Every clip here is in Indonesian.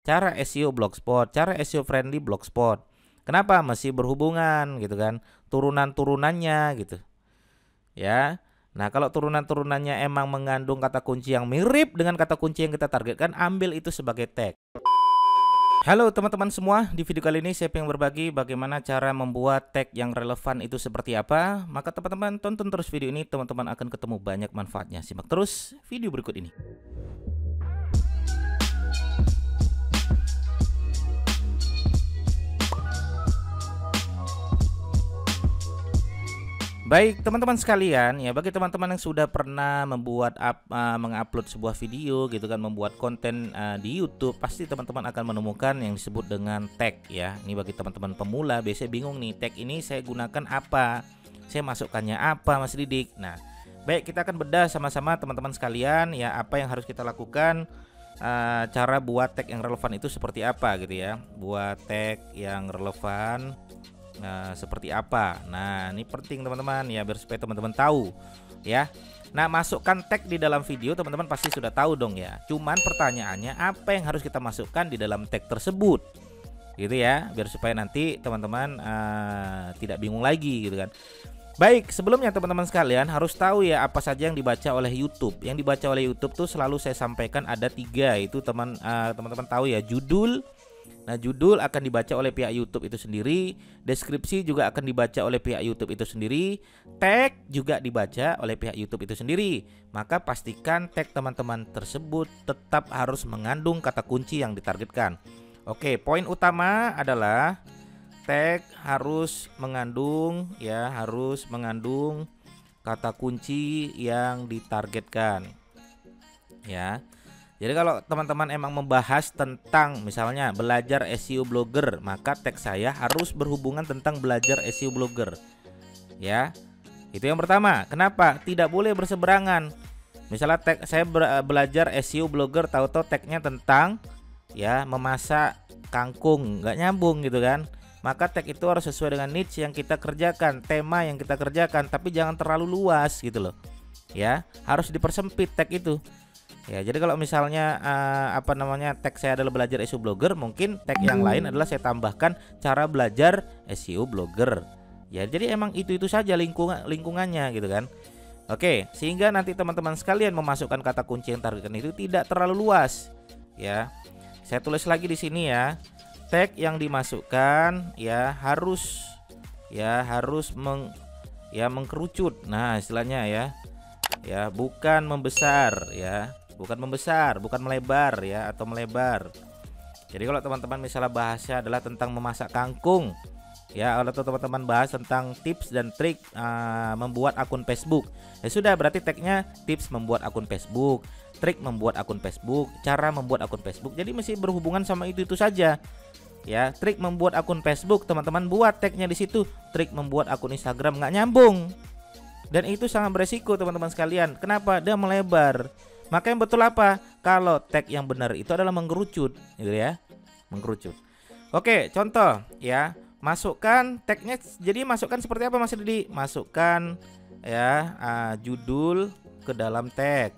cara SEO Blogspot, cara SEO friendly Blogspot. Kenapa? Masih berhubungan gitu kan, turunan-turunannya gitu. Ya. Nah, kalau turunan-turunannya emang mengandung kata kunci yang mirip dengan kata kunci yang kita targetkan, ambil itu sebagai tag. Halo teman-teman semua, di video kali ini saya ingin berbagi bagaimana cara membuat tag yang relevan itu seperti apa. Maka teman-teman tonton terus video ini, teman-teman akan ketemu banyak manfaatnya. Simak terus video berikut ini. Baik teman-teman sekalian, ya bagi teman-teman yang sudah pernah mengupload sebuah video gitu kan, membuat konten di YouTube, pasti teman-teman akan menemukan yang disebut dengan tag ya. Ini bagi teman-teman pemula biasanya bingung nih, tag ini saya gunakan apa? Saya masukkannya apa, Mas Didik? Nah, baik kita akan bedah sama-sama teman-teman sekalian ya, apa yang harus kita lakukan, cara buat tag yang relevan itu seperti apa gitu ya. Buat tag yang relevan seperti apa. Nah, ini penting teman-teman ya, biar supaya teman-teman tahu ya. Nah, masukkan tag di dalam video teman-teman pasti sudah tahu dong ya. Cuman pertanyaannya apa yang harus kita masukkan di dalam tag tersebut? Gitu ya, biar supaya nanti teman-teman tidak bingung lagi gitu kan. Baik, sebelumnya teman-teman sekalian harus tahu ya apa saja yang dibaca oleh YouTube. Yang dibaca oleh YouTube tuh selalu saya sampaikan ada 3, itu teman-teman tahu ya, judul. Nah, judul akan dibaca oleh pihak YouTube itu sendiri, deskripsi juga akan dibaca oleh pihak YouTube itu sendiri, tag juga dibaca oleh pihak YouTube itu sendiri. Maka pastikan tag teman-teman tersebut tetap harus mengandung kata kunci yang ditargetkan. Oke, poin utama adalah tag harus mengandung kata kunci yang ditargetkan. Ya. Jadi kalau teman-teman emang membahas tentang misalnya belajar SEO blogger, maka tag saya harus berhubungan tentang belajar SEO blogger. Ya. Itu yang pertama. Kenapa? Tidak boleh berseberangan. Misalnya tag saya belajar SEO blogger, tahu-tahu tagnya tentang ya memasak kangkung, nggak nyambung gitu kan. Maka tag itu harus sesuai dengan niche yang kita kerjakan, tema yang kita kerjakan, tapi jangan terlalu luas gitu loh. Ya, harus dipersempit tag itu. Ya, jadi kalau misalnya tag saya adalah belajar SEO blogger, mungkin tag yang lain adalah saya tambahkan cara belajar SEO blogger. Ya, jadi emang itu saja lingkungannya gitu kan. Oke, sehingga nanti teman-teman sekalian memasukkan kata kunci yang targetkan itu tidak terlalu luas. Ya. Saya tulis lagi di sini ya. Tag yang dimasukkan ya harus mengkerucut. Nah, istilahnya ya. Ya, bukan membesar ya. Bukan membesar, bukan melebar ya, atau melebar. Jadi kalau teman-teman misalnya bahasnya adalah tentang memasak kangkung ya, atau teman-teman bahas tentang tips dan trik membuat akun Facebook, ya sudah, berarti tagnya tips membuat akun Facebook, trik membuat akun Facebook, cara membuat akun Facebook. Jadi masih berhubungan sama itu saja ya. Trik membuat akun Facebook, teman-teman buat tagnya di situ. Trik membuat akun Instagram, nggak nyambung, dan itu sangat beresiko teman-teman sekalian. Kenapa? Dia melebar. Maka yang betul apa? Kalau tag yang benar itu adalah mengerucut, gitu ya, mengerucut. Oke, contoh ya, masukkan tagnya. Jadi masukkan seperti apa, Mas Didi? Masukkan ya judul ke dalam tag.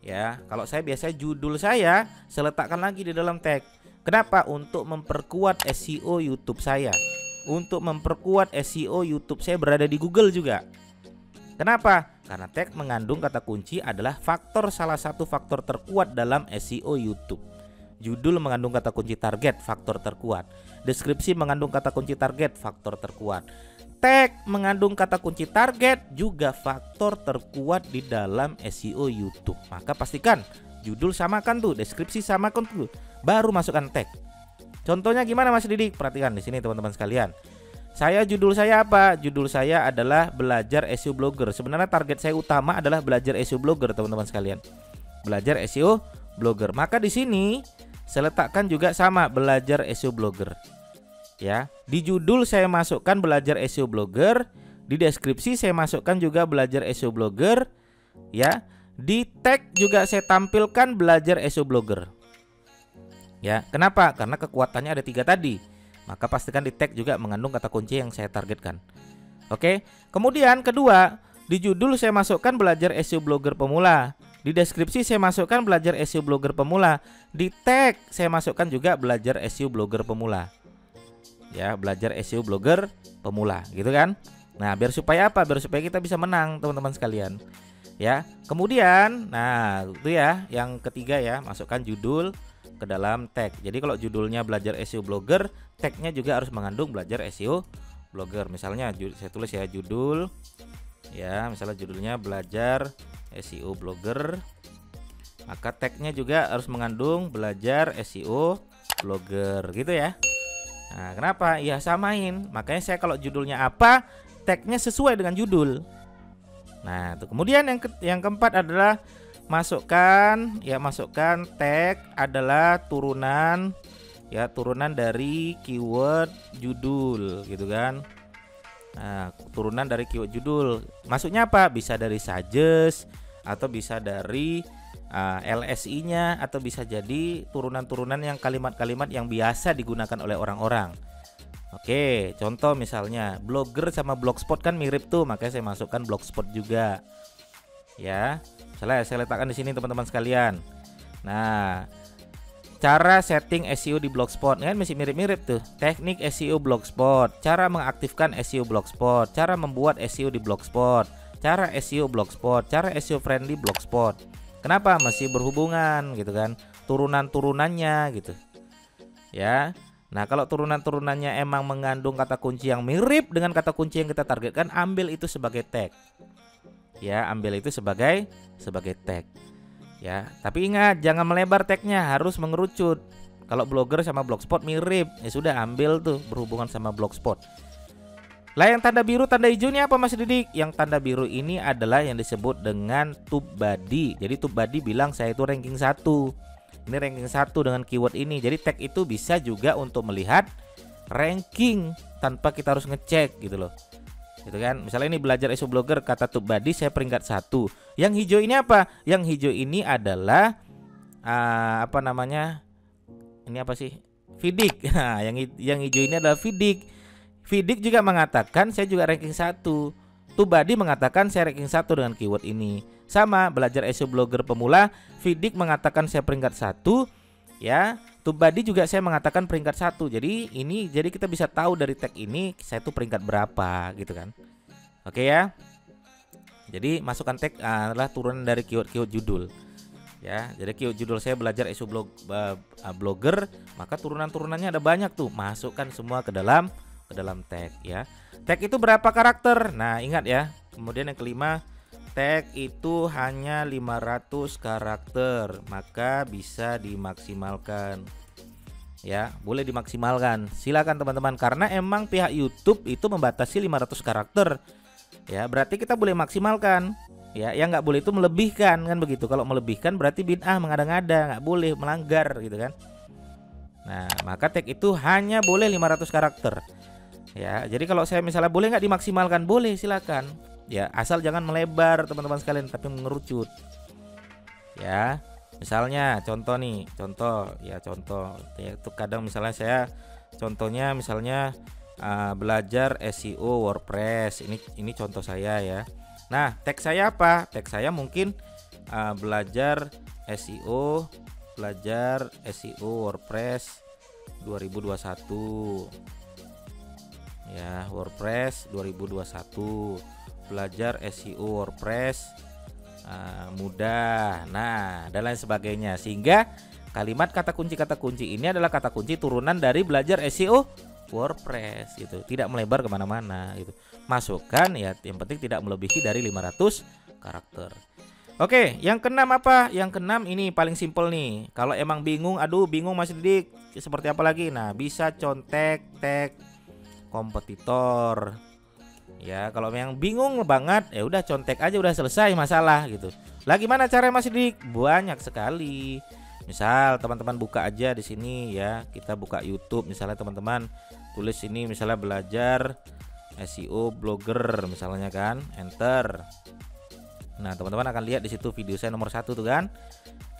Ya, kalau saya biasanya judul saya letakkan lagi di dalam tag. Kenapa? Untuk memperkuat SEO YouTube saya. Untuk memperkuat SEO YouTube saya berada di Google juga. Kenapa? Karena tag mengandung kata kunci adalah salah satu faktor terkuat dalam SEO YouTube. Judul mengandung kata kunci target, faktor terkuat. Deskripsi mengandung kata kunci target, faktor terkuat. Tag mengandung kata kunci target juga faktor terkuat di dalam SEO YouTube. Maka pastikan judul samakan tuh, deskripsi samakan tuh, baru masukkan tag. Contohnya gimana, Mas Didik? Perhatikan di sini teman-teman sekalian. Judul saya apa? Judul saya adalah belajar SEO blogger. Sebenarnya target saya utama adalah belajar SEO blogger, teman-teman sekalian. Belajar SEO blogger. Maka di sini saya letakkan juga sama, belajar SEO blogger. Ya, di judul saya masukkan belajar SEO blogger, di deskripsi saya masukkan juga belajar SEO blogger, ya. Di tag juga saya tampilkan belajar SEO blogger. Ya, kenapa? Karena kekuatannya ada 3 tadi. Maka pastikan di tag juga mengandung kata kunci yang saya targetkan. Oke. Kemudian kedua, di judul saya masukkan belajar SEO blogger pemula. Di deskripsi saya masukkan belajar SEO blogger pemula. Di tag saya masukkan juga belajar SEO blogger pemula. Ya, belajar SEO blogger pemula, gitu kan? Nah, biar supaya apa? Biar supaya kita bisa menang, teman-teman sekalian. Ya. Kemudian, nah, itu ya, yang ketiga ya, masukkan judul ke dalam tag. Jadi kalau judulnya belajar SEO blogger, tagnya juga harus mengandung belajar SEO blogger. Misalnya saya tulis ya judul, ya, misalnya judulnya belajar SEO blogger, maka tagnya juga harus mengandung belajar SEO blogger, gitu ya. Nah, kenapa? Ya samain. Makanya saya kalau judulnya apa, tagnya sesuai dengan judul. Nah, itu. Kemudian yang keempat adalah masukkan tag adalah turunan dari keyword judul, gitu kan. Nah, turunan dari keyword judul. Maksudnya apa? Bisa dari suggest atau bisa dari LSI-nya, atau bisa jadi turunan-turunan yang kalimat-kalimat yang biasa digunakan oleh orang-orang. Oke, contoh misalnya blogger sama blogspot kan mirip tuh, makanya saya masukkan blogspot juga. Ya, saya letakkan di sini teman-teman sekalian. Nah, cara setting SEO di blogspot kan masih mirip-mirip tuh. Teknik SEO blogspot, cara mengaktifkan SEO blogspot, cara membuat SEO di blogspot, cara SEO blogspot, cara SEO friendly blogspot. Kenapa? Masih berhubungan, gitu kan? Turunan-turunannya gitu. Ya. Nah, kalau turunan-turunannya emang mengandung kata kunci yang mirip dengan kata kunci yang kita targetkan, ambil itu sebagai tag. Ya, ambil itu sebagai tag. Ya, tapi ingat jangan melebar tagnya, harus mengerucut. Kalau blogger sama blogspot mirip, ya sudah ambil tuh berhubungan sama blogspot. Lah yang tanda biru, tanda hijau ini apa Mas Didik? Yang tanda biru ini adalah yang disebut dengan TubeBuddy. Jadi TubeBuddy bilang saya itu ranking 1. Ini ranking 1 dengan keyword ini. Jadi tag itu bisa juga untuk melihat ranking tanpa kita harus ngecek gitu loh. Gitu kan? Misalnya ini belajar SEO blogger kata TubeBuddy saya peringkat 1. Yang hijau ini apa? Yang hijau ini adalah apa namanya? Ini apa sih? Vidik. Nah, yang hijau ini adalah Vidik. Vidik juga mengatakan saya juga ranking 1. TubeBuddy mengatakan saya ranking 1 dengan keyword ini. Sama, belajar SEO blogger pemula, Vidik mengatakan saya peringkat 1. Ya, TubeBuddy juga saya mengatakan peringkat 1. Jadi kita bisa tahu dari tag ini saya tuh peringkat berapa gitu kan. Oke ya. Jadi masukkan tag adalah turunan dari keyword judul. Ya, jadi keyword judul saya belajar SEO blogger, maka turunan-turunannya ada banyak tuh. Masukkan semua ke dalam tag ya. Tag itu berapa karakter? Nah, ingat ya. Kemudian yang kelima, tag itu hanya 500 karakter, maka bisa dimaksimalkan. Ya, boleh dimaksimalkan. Silakan teman-teman, karena emang pihak YouTube itu membatasi 500 karakter. Ya, berarti kita boleh maksimalkan. Ya, yang nggak boleh itu melebihkan kan begitu. Kalau melebihkan berarti bid'ah, mengada-ngada, nggak boleh, melanggar gitu kan. Nah, maka tag itu hanya boleh 500 karakter. Ya, jadi kalau saya misalnya boleh nggak dimaksimalkan, boleh, silakan. Ya, asal jangan melebar teman-teman sekalian, tapi mengerucut. Ya, misalnya contoh ya itu kadang misalnya saya contohnya misalnya belajar SEO WordPress. Ini contoh saya ya. Nah, tag saya apa? Tag saya mungkin belajar SEO WordPress 2021. Ya, WordPress 2021, belajar SEO WordPress mudah, nah dan lain sebagainya. Sehingga kalimat kata kunci ini adalah kata kunci turunan dari belajar SEO WordPress gitu, tidak melebar kemana-mana gitu. Masukkan ya, yang penting tidak melebihi dari 500 karakter. Oke, yang keenam apa? Yang keenam ini paling simpel nih. Kalau emang bingung, bingung Mas Didik seperti apa lagi? Nah, bisa contek tag kompetitor. Ya, kalau yang bingung banget ya udah contek aja, udah selesai masalah gitu. Lah gimana cara Mas Didik? Banyak sekali. Misal teman-teman buka aja di sini ya. Kita buka YouTube misalnya, teman-teman tulis ini misalnya belajar SEO blogger misalnya kan, enter. Nah, teman-teman akan lihat di situ video saya nomor 1 tuh kan.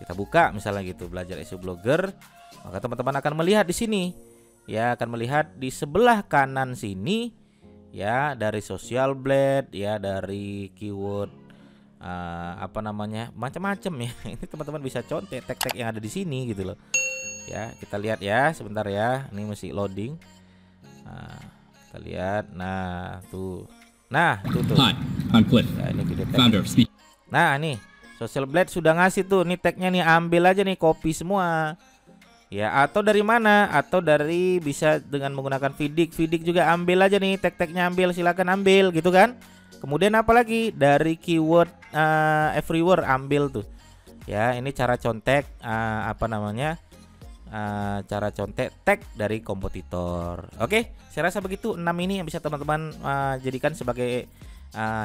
Kita buka misalnya gitu, belajar SEO blogger. Maka teman-teman akan melihat di sini. Ya, akan melihat di sebelah kanan sini ya, dari social blade ya, dari keyword apa namanya, macam-macam ya. Ini teman-teman bisa contek tag-tag yang ada di sini gitu loh. Ya, kita lihat ya sebentar ya. Ini masih loading. Nah, kita lihat. Nah, tuh. Nah, itu tuh. Hi, I'm Cliff, Ya, ini video tag. founder of Speak. Nah, nih Social Blade sudah ngasih tuh nih tagnya nih, ambil aja nih, copy semua. Ya, atau dari mana? Atau dari bisa dengan menggunakan Vidik. Vidik juga ambil aja nih, tag-tagnya ambil, silakan ambil gitu kan. Kemudian apa lagi? Dari keyword everywhere ambil tuh. Ya, ini cara contek apa namanya? Cara contek tag dari kompetitor. Oke, saya rasa begitu 6 ini yang bisa teman-teman jadikan sebagai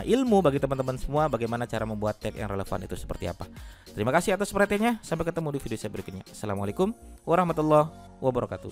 ilmu bagi teman-teman semua, bagaimana cara membuat tag yang relevan itu seperti apa. Terima kasih atas perhatiannya. Sampai ketemu di video saya berikutnya. Assalamualaikum warahmatullahi wabarakatuh.